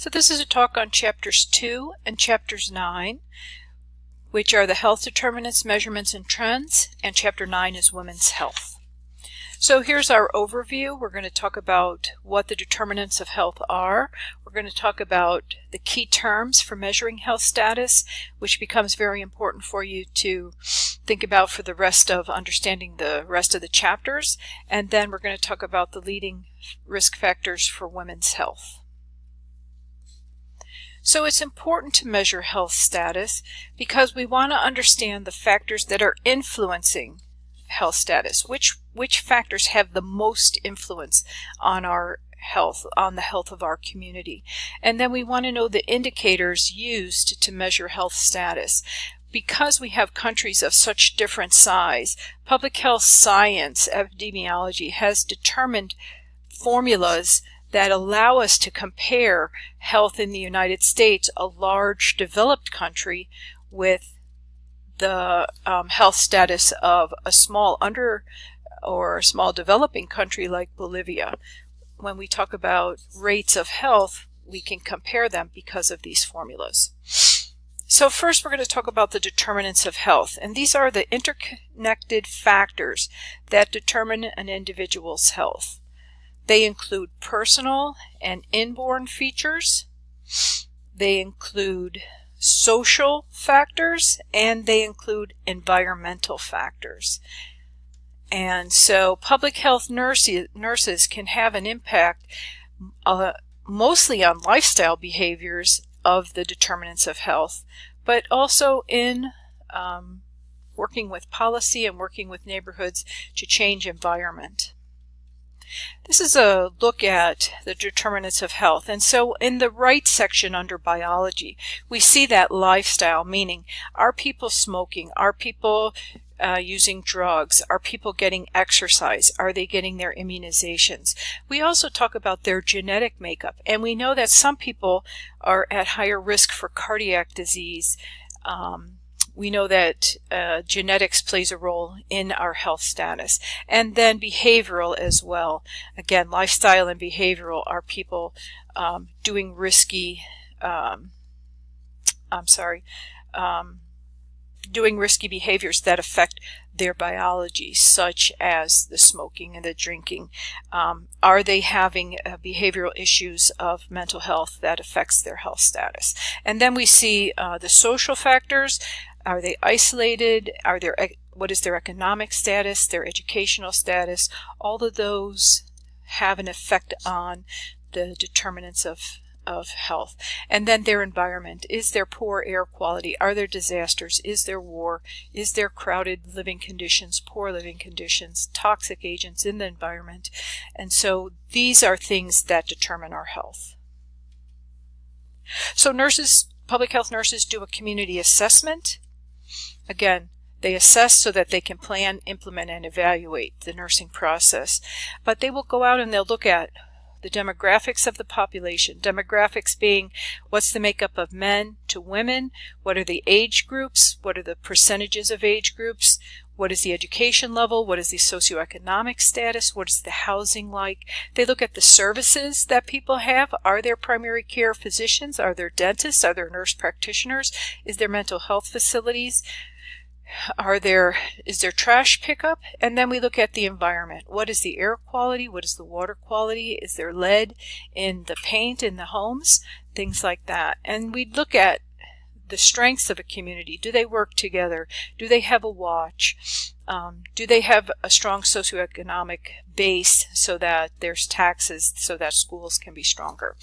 So this is a talk on chapters 2 and chapters 9, which are the health determinants, measurements, and trends, and chapter 9 is women's health. So here's our overview. We're going to talk about what the determinants of health are. We're going to talk about the key terms for measuring health status, which becomes very important for you to think about for the rest of understanding the rest of the chapters. And then we're going to talk about the leading risk factors for women's health. So it's important to measure health status because we want to understand the factors that are influencing health status. Which factors have the most influence on our health, on the health of our community? And then we want to know the indicators used to measure health status. Because we have countries of such different size, public health science, epidemiology, has determined formulas that allow us to compare health in the United States, a large developed country, with the health status of a small developing country like Bolivia. When we talk about rates of health, we can compare them because of these formulas. So first we're going to talk about the determinants of health, and these are the interconnected factors that determine an individual's health. They include personal and inborn features, they include social factors, and they include environmental factors. And so public health nurses can have an impact mostly on lifestyle behaviors of the determinants of health, but also in working with policy and working with neighborhoods to change environment. This is a look at the determinants of health. And so in the right section under biology, we see that lifestyle, meaning are people smoking? Are people using drugs? Are people getting exercise? Are they getting their immunizations? We also talk about their genetic makeup. And we know that some people are at higher risk for cardiac disease. We know that genetics plays a role in our health status. And then behavioral as well. Again, lifestyle and behavioral. Are people doing risky, doing risky behaviors that affect their biology, such as the smoking and the drinking? Are they having behavioral issues of mental health that affects their health status? And then we see the social factors. Are they isolated? What is their economic status, their educational status? All of those have an effect on the determinants of health. And then their environment. Is there poor air quality? Are there disasters? Is there war? Is there crowded living conditions, poor living conditions, toxic agents in the environment? And so these are things that determine our health. So public health nurses do a community assessment. Again, they assess so that they can plan, implement, and evaluate the nursing process. But they will go out and they'll look at the demographics of the population. Demographics being what's the makeup of men to women, what are the age groups, what are the percentages of age groups, what is the education level, what is the socioeconomic status, what is the housing like. They look at the services that people have. Are there primary care physicians? Are there dentists? Are there nurse practitioners? Is there mental health facilities? Is there trash pickup? And then we look at the environment. What is the air quality? What is the water quality? Is there lead in the paint in the homes? Things like that. And we look at the strengths of a community. Do they work together? Do they have a watch? Do they have a strong socioeconomic base so that there's taxes so that schools can be stronger?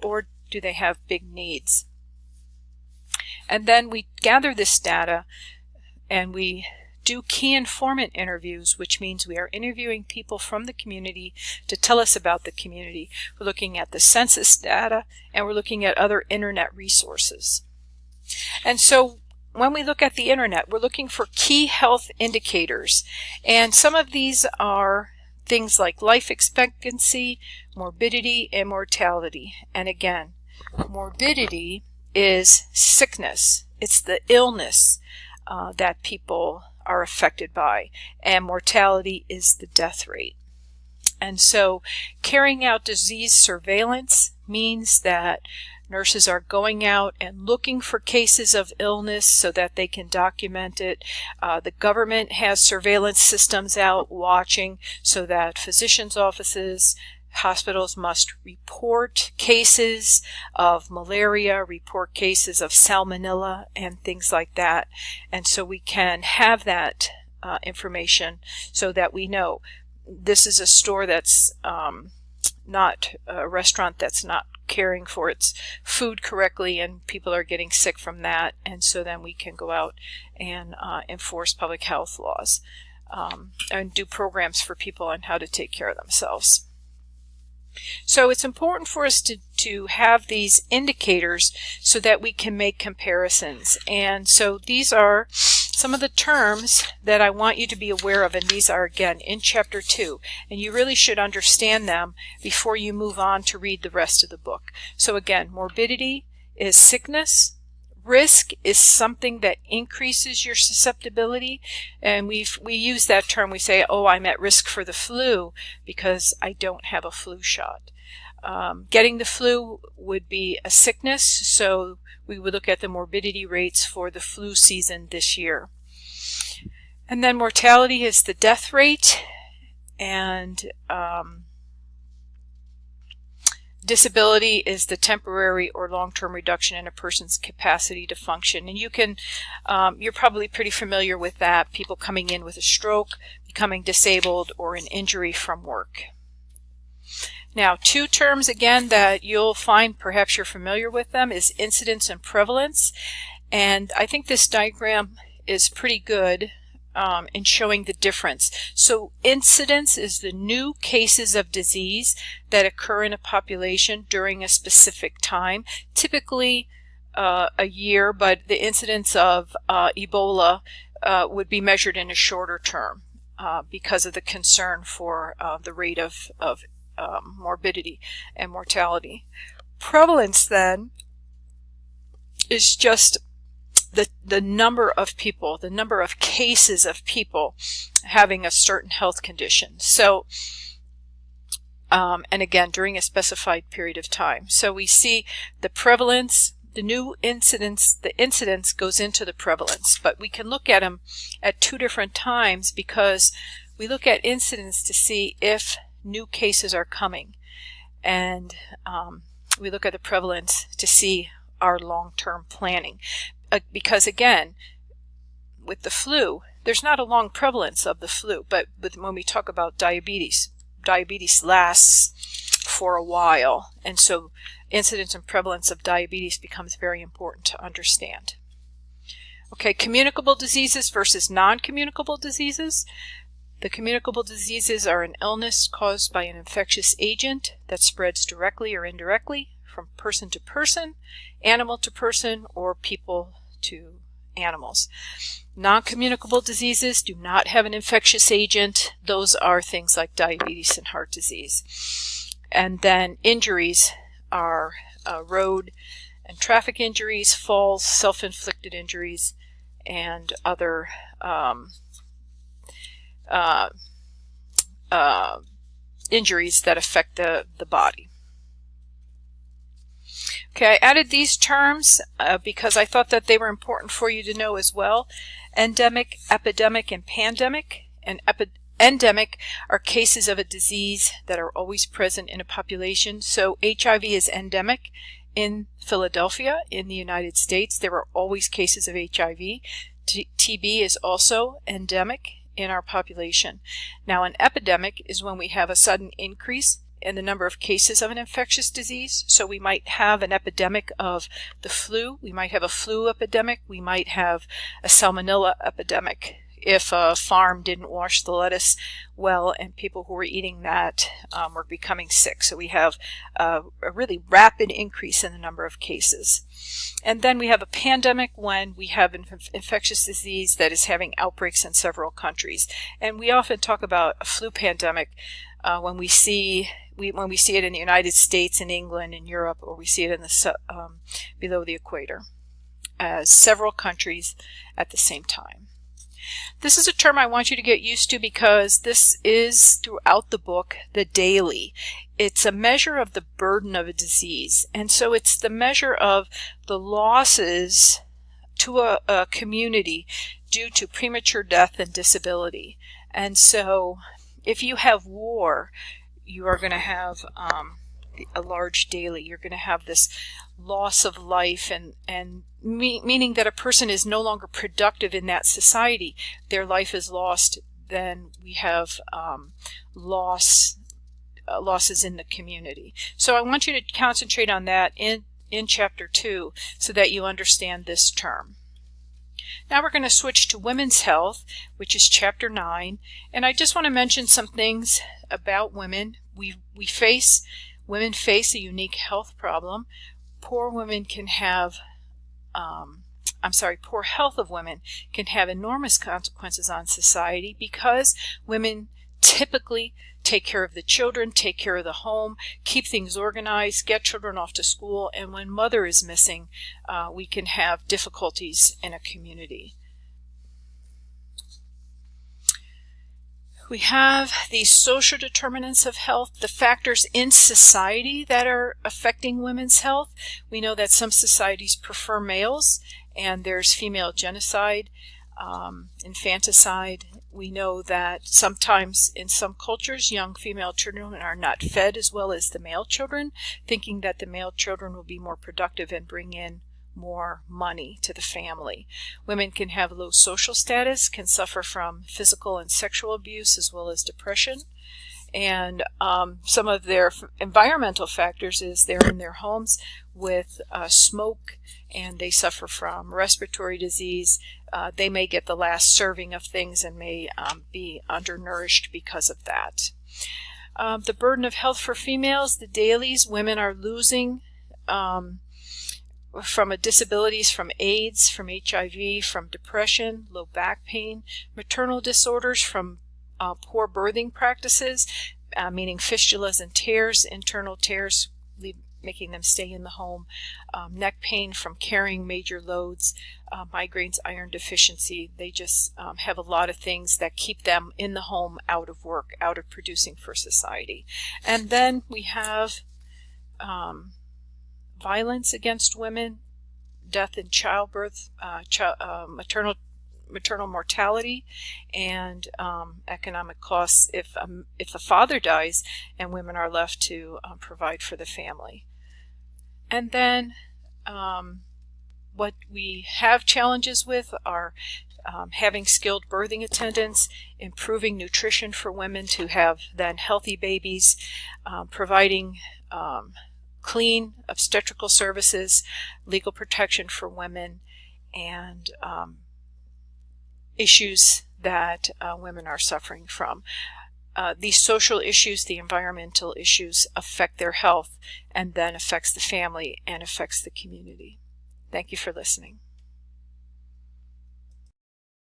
Or do they have big needs? And then we gather this data and we do key informant interviews, which means we are interviewing people from the community to tell us about the community. We're looking at the census data and we're looking at other internet resources. And so when we look at the internet, we're looking for key health indicators. And some of these are things like life expectancy, morbidity, and mortality. And again, morbidity is sickness. It's the illness that people are affected by, and mortality is the death rate. And so carrying out disease surveillance means that nurses are going out and looking for cases of illness so that they can document it. The government has surveillance systems out watching so that physicians' offices, hospitals must report cases of malaria, report cases of salmonella, and things like that. And so we can have that information so that we know this is a store that's not a restaurant that's not caring for its food correctly, and people are getting sick from that. And so then we can go out and enforce public health laws and do programs for people on how to take care of themselves. So it's important for us to have these indicators so that we can make comparisons. And so these are some of the terms that I want you to be aware of, and these are again in Chapter 2. And you really should understand them before you move on to read the rest of the book. So again, morbidity is sickness. Risk is something that increases your susceptibility, and we use that term. We say, oh, I'm at risk for the flu because I don't have a flu shot. Getting the flu would be a sickness, so we would look at the morbidity rates for the flu season this year. And then mortality is the death rate, and disability is the temporary or long-term reduction in a person's capacity to function. And you can, you're probably pretty familiar with that, people coming in with a stroke, becoming disabled, or an injury from work. Now, two terms again that you'll find, perhaps you're familiar with them, is incidence and prevalence. And I think this diagram is pretty good in showing the difference. So incidence is the new cases of disease that occur in a population during a specific time, typically a year, but the incidence of Ebola would be measured in a shorter term because of the concern for the rate of morbidity and mortality. Prevalence then is just the number of people, the number of cases of people having a certain health condition. So, and again, during a specified period of time. So we see the prevalence, the new incidence, the incidence goes into the prevalence, but we can look at them at two different times because we look at incidence to see if new cases are coming. And we look at the prevalence to see our long-term planning. Because again, with the flu, there's not a long prevalence of the flu, but when we talk about diabetes lasts for a while, and so incidence and prevalence of diabetes becomes very important to understand. Okay, communicable diseases versus non-communicable diseases. The communicable diseases are an illness caused by an infectious agent that spreads directly or indirectly from person to person, animal to person, or people to animals. Non-communicable diseases do not have an infectious agent. Those are things like diabetes and heart disease. And then injuries are road and traffic injuries, falls, self-inflicted injuries, and other injuries that affect the body. Okay, I added these terms because I thought that they were important for you to know as well. Endemic, epidemic, and pandemic. And endemic are cases of a disease that are always present in a population. So HIV is endemic in Philadelphia in the United States. There are always cases of HIV. TB is also endemic in our population. Now, an epidemic is when we have a sudden increase in the number of cases of an infectious disease. So we might have an epidemic of the flu. We might have a flu epidemic. We might have a salmonella epidemic if a farm didn't wash the lettuce well and people who were eating that were becoming sick. So we have a really rapid increase in the number of cases. And then we have a pandemic when we have an infectious disease that is having outbreaks in several countries. And we often talk about a flu pandemic when we see it in the United States, in England, in Europe, or we see it in the below the equator, as several countries at the same time. This is a term I want you to get used to because this is throughout the book, the daily. It's a measure of the burden of a disease. And so it's the measure of the losses to a community due to premature death and disability. And so if you have war, you are going to have a large daily. You're going to have this loss of life and meaning that a person is no longer productive in that society. Their life is lost. Then we have losses in the community. So I want you to concentrate on that in Chapter 2 so that you understand this term. Now we're going to switch to women's health, which is Chapter 9. And I just want to mention some things about women. Women face a unique health problem. Poor health of women can have enormous consequences on society because women typically take care of the children, take care of the home, keep things organized, get children off to school, and when mother is missing, we can have difficulties in a community. We have these social determinants of health, the factors in society that are affecting women's health. We know that some societies prefer males, and there's female genocide, infanticide. We know that sometimes in some cultures, young female children are not fed as well as the male children, thinking that the male children will be more productive and bring in more money to the family. Women can have low social status, can suffer from physical and sexual abuse as well as depression. And some of their environmental factors is they're in their homes with smoke, and they suffer from respiratory disease. They may get the last serving of things and may be undernourished because of that. The burden of health for females, the dailies, women are losing from disabilities from AIDS, from HIV, from depression, low back pain, maternal disorders from poor birthing practices, meaning fistulas and tears, internal tears, making them stay in the home, neck pain from carrying major loads, migraines, iron deficiency. They just have a lot of things that keep them in the home, out of work, out of producing for society. And then we have violence against women, death in childbirth, maternal mortality, and economic costs if the father dies and women are left to provide for the family. And then what we have challenges with are having skilled birthing attendants, improving nutrition for women to have then healthy babies, providing clean obstetrical services, legal protection for women, and issues that women are suffering from. These social issues, the environmental issues, affect their health and then affects the family and affects the community. Thank you for listening.